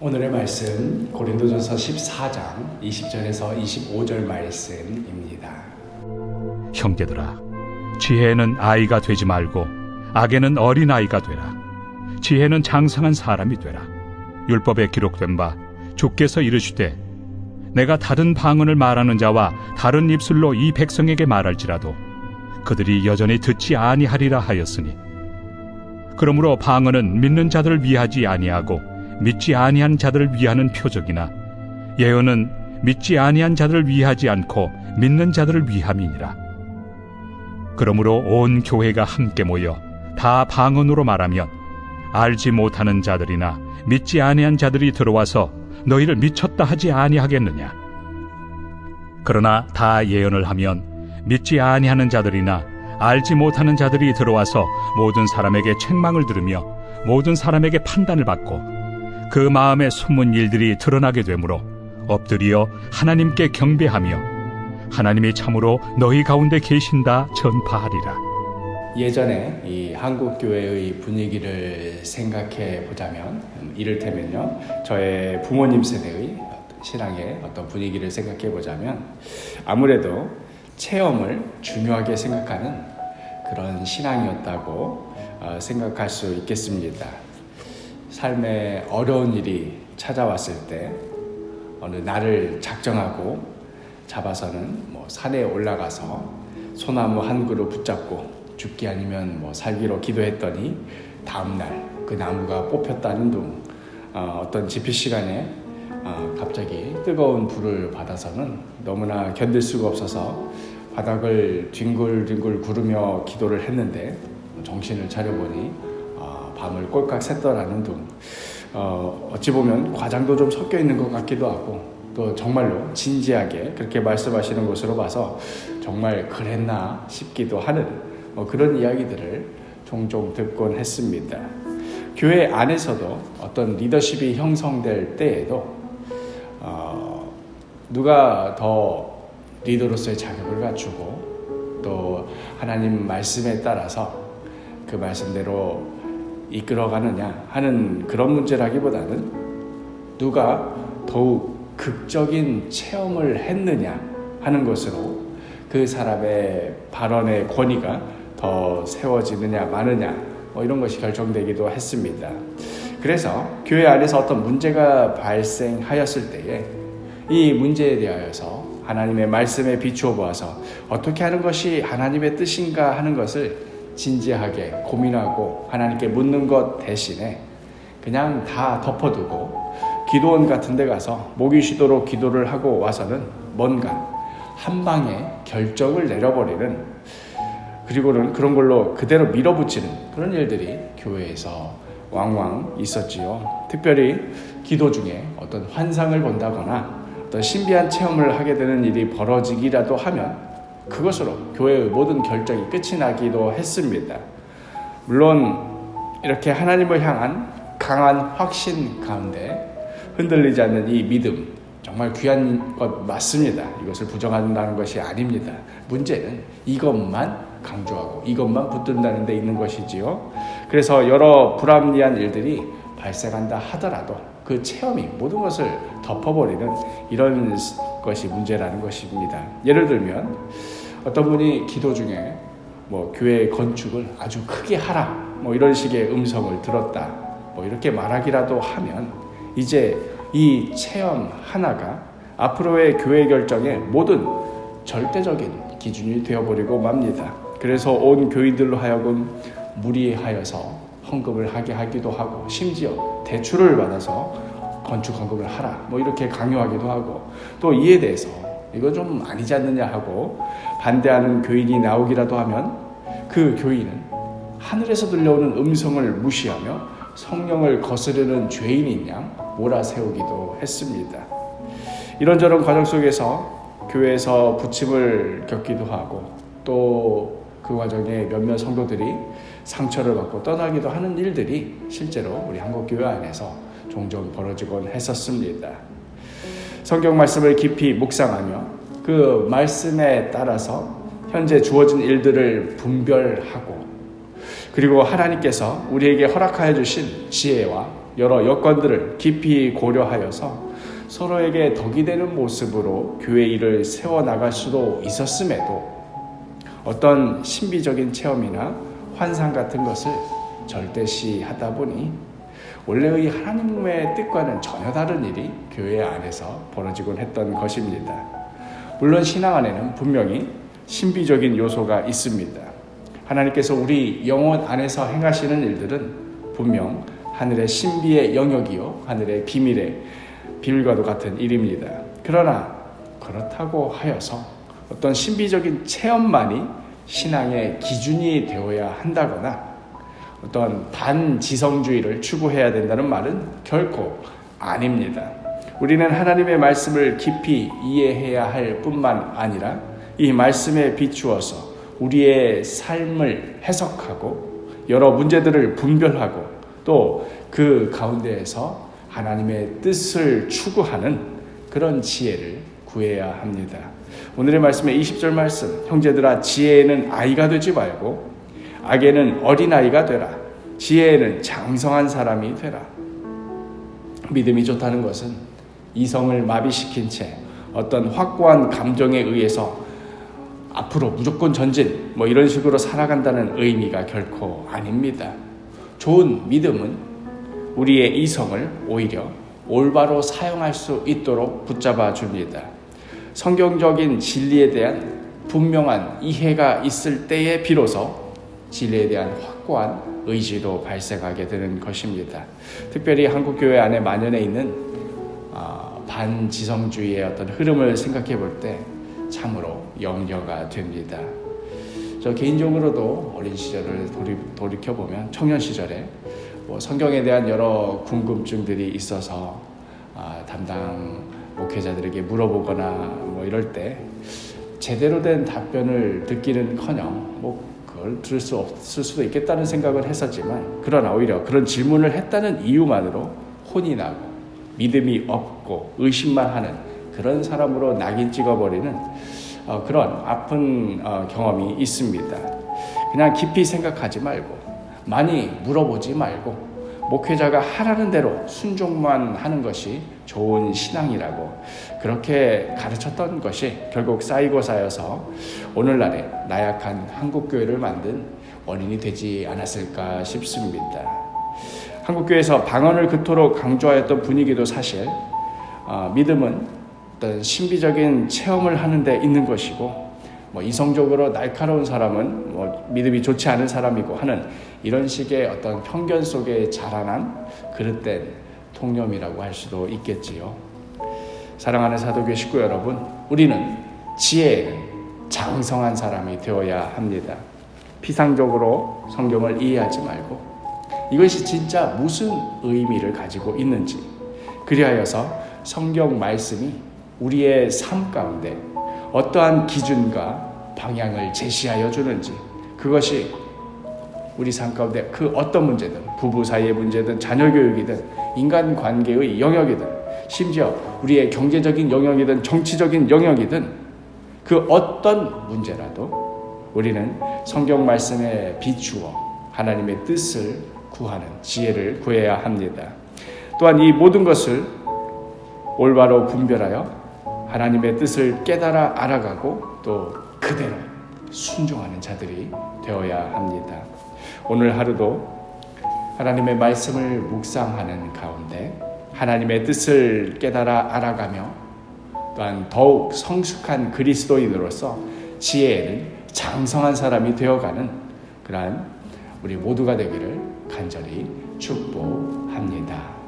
오늘의 말씀 고린도전서 14장 20절에서 25절 말씀입니다. 형제들아, 지혜는 아이가 되지 말고 악에는 어린아이가 되라. 지혜는 장성한 사람이 되라. 율법에 기록된 바 주께서 이르시되 내가 다른 방언을 말하는 자와 다른 입술로 이 백성에게 말할지라도 그들이 여전히 듣지 아니하리라 하였으니, 그러므로 방언은 믿는 자들을 위하지 아니하고 믿지 아니한 자들을 위하는 표적이나 예언은 믿지 아니한 자들을 위하지 않고 믿는 자들을 위함이니라. 그러므로 온 교회가 함께 모여 다 방언으로 말하면 알지 못하는 자들이나 믿지 아니한 자들이 들어와서 너희를 미쳤다 하지 아니하겠느냐. 그러나 다 예언을 하면 믿지 아니하는 자들이나 알지 못하는 자들이 들어와서 모든 사람에게 책망을 들으며 모든 사람에게 판단을 받고 그 마음에 숨은 일들이 드러나게 되므로 엎드려 하나님께 경배하며 하나님이 참으로 너희 가운데 계신다 전파하리라. 예전에 이 한국 교회의 분위기를 생각해 보자면, 이를테면요, 저의 부모님 세대의 신앙의 어떤 분위기를 생각해 보자면 아무래도 체험을 중요하게 생각하는 그런 신앙이었다고 생각할 수 있겠습니다. 삶에 어려운 일이 찾아왔을 때 어느 날을 작정하고 잡아서는 산에 올라가서 소나무 한 그루 붙잡고 죽기 아니면 살기로 기도했더니 다음날 그 나무가 뽑혔다는 둥, 어떤 집필 시간에 갑자기 뜨거운 불을 받아서는 너무나 견딜 수가 없어서 바닥을 뒹굴뒹굴 구르며 기도를 했는데 정신을 차려보니 밤을 꼴깍 샜더라는 둥, 어찌 보면 과장도 좀 섞여 있는 것 같기도 하고 또 정말로 진지하게 그렇게 말씀하시는 것으로 봐서 정말 그랬나 싶기도 하는 그런 이야기들을 종종 듣곤 했습니다. 교회 안에서도 어떤 리더십이 형성될 때에도 누가 더 리더로서의 자격을 갖추고 또 하나님 말씀에 따라서 그 말씀대로 이끌어가느냐 하는 그런 문제라기보다는 누가 더욱 극적인 체험을 했느냐 하는 것으로 그 사람의 발언의 권위가 더 세워지느냐 마느냐 이런 것이 결정되기도 했습니다. 그래서 교회 안에서 어떤 문제가 발생하였을 때에 이 문제에 대하여서 하나님의 말씀에 비추어 보아서 어떻게 하는 것이 하나님의 뜻인가 하는 것을 진지하게 고민하고 하나님께 묻는 것 대신에 그냥 다 덮어두고 기도원 같은 데 가서 목이 쉬도록 기도를 하고 와서는 뭔가 한 방에 결정을 내려버리는, 그리고는 그런 걸로 그대로 밀어붙이는 그런 일들이 교회에서 왕왕 있었지요. 특별히 기도 중에 어떤 환상을 본다거나 어떤 신비한 체험을 하게 되는 일이 벌어지기라도 하면 그것으로 교회의 모든 결정이 끝이 나기도 했습니다. 물론 이렇게 하나님을 향한 강한 확신 가운데 흔들리지 않는 이 믿음, 정말 귀한 것 맞습니다. 이것을 부정한다는 것이 아닙니다. 문제는 이것만 강조하고 이것만 붙든다는 데 있는 것이지요. 그래서 여러 불합리한 일들이 발생한다 하더라도 그 체험이 모든 것을 덮어버리는 이런 것이 문제라는 것입니다. 예를 들면 어떤 분이 기도 중에 교회 건축을 아주 크게 하라 이런 식의 음성을 들었다 이렇게 말하기라도 하면 이제 이 체험 하나가 앞으로의 교회 결정의 모든 절대적인 기준이 되어버리고 맙니다. 그래서 온 교인들로 하여금 무리하여서 헌금을 하게 하기도 하고 심지어 대출을 받아서 건축 헌금을 하라 이렇게 강요하기도 하고, 또 이에 대해서 이거 좀 아니지 않느냐 하고 반대하는 교인이 나오기라도 하면 그 교인은 하늘에서 들려오는 음성을 무시하며 성령을 거스르는 죄인인 양 몰아세우기도 했습니다. 이런저런 과정 속에서 교회에서 부침을 겪기도 하고 또 그 과정에 몇몇 성도들이 상처를 받고 떠나기도 하는 일들이 실제로 우리 한국교회 안에서 종종 벌어지곤 했었습니다. 성경 말씀을 깊이 묵상하며 그 말씀에 따라서 현재 주어진 일들을 분별하고, 그리고 하나님께서 우리에게 허락하여 주신 지혜와 여러 여건들을 깊이 고려하여서 서로에게 덕이 되는 모습으로 교회 일을 세워나갈 수도 있었음에도 어떤 신비적인 체험이나 환상 같은 것을 절대시하다 보니 원래의 하나님의 뜻과는 전혀 다른 일이 교회 안에서 벌어지곤 했던 것입니다. 물론 신앙 안에는 분명히 신비적인 요소가 있습니다. 하나님께서 우리 영혼 안에서 행하시는 일들은 분명 하늘의 신비의 영역이요 하늘의 비밀과도 같은 일입니다. 그러나 그렇다고 하여서 어떤 신비적인 체험만이 신앙의 기준이 되어야 한다거나 어떤 반지성주의를 추구해야 된다는 말은 결코 아닙니다. 우리는 하나님의 말씀을 깊이 이해해야 할 뿐만 아니라 이 말씀에 비추어서 우리의 삶을 해석하고 여러 문제들을 분별하고 또 그 가운데에서 하나님의 뜻을 추구하는 그런 지혜를 구해야 합니다. 오늘의 말씀의 20절 말씀, 형제들아 지혜에는 아이가 되지 말고 악에는 어린아이가 되라. 지혜에는 장성한 사람이 되라. 믿음이 좋다는 것은 이성을 마비시킨 채 어떤 확고한 감정에 의해서 앞으로 무조건 전진 이런 식으로 살아간다는 의미가 결코 아닙니다. 좋은 믿음은 우리의 이성을 오히려 올바로 사용할 수 있도록 붙잡아 줍니다. 성경적인 진리에 대한 분명한 이해가 있을 때에 비로소 진리에 대한 확고한 의지도 발생하게 되는 것입니다. 특별히 한국교회 안에 만연해 있는 반지성주의의 어떤 흐름을 생각해 볼 때 참으로 염려가 됩니다. 저 개인적으로도 어린 시절을 돌이켜보면 청년 시절에 성경에 대한 여러 궁금증들이 있어서 담당 목회자들에게 물어보거나 이럴 때 제대로 된 답변을 듣기는커녕 그걸 들을 수 없을 수도 있겠다는 생각을 했었지만 그러나 오히려 그런 질문을 했다는 이유만으로 혼이 나고 믿음이 없고 의심만 하는 그런 사람으로 낙인 찍어버리는 그런 아픈 경험이 있습니다. 그냥 깊이 생각하지 말고 많이 물어보지 말고 목회자가 하라는 대로 순종만 하는 것이 좋은 신앙이라고 그렇게 가르쳤던 것이 결국 쌓이고 쌓여서 오늘날의 나약한 한국교회를 만든 원인이 되지 않았을까 싶습니다. 한국교회에서 방언을 그토록 강조하였던 분위기도 사실 믿음은 어떤 신비적인 체험을 하는 데 있는 것이고 이성적으로 날카로운 사람은 믿음이 좋지 않은 사람이고 하는 이런 식의 어떤 편견 속에 자라난 그릇된 통념이라고 할 수도 있겠지요. 사랑하는 사도교회 식구 여러분, 우리는 지혜에는 장성한 사람이 되어야 합니다. 피상적으로 성경을 이해하지 말고 이것이 진짜 무슨 의미를 가지고 있는지, 그리하여서 성경 말씀이 우리의 삶 가운데 어떠한 기준과 방향을 제시하여 주는지, 그것이 우리 삶 가운데 그 어떤 문제든, 부부 사이의 문제든, 자녀 교육이든, 인간관계의 영역이든, 심지어 우리의 경제적인 영역이든 정치적인 영역이든 그 어떤 문제라도 우리는 성경 말씀에 비추어 하나님의 뜻을 구하는 지혜를 구해야 합니다. 또한 이 모든 것을 올바로 분별하여 하나님의 뜻을 깨달아 알아가고 또 그대로 순종하는 자들이 되어야 합니다. 오늘 하루도 하나님의 말씀을 묵상하는 가운데 하나님의 뜻을 깨달아 알아가며 또한 더욱 성숙한 그리스도인으로서 지혜에는 장성한 사람이 되어가는 그러한 우리 모두가 되기를 간절히 축복합니다.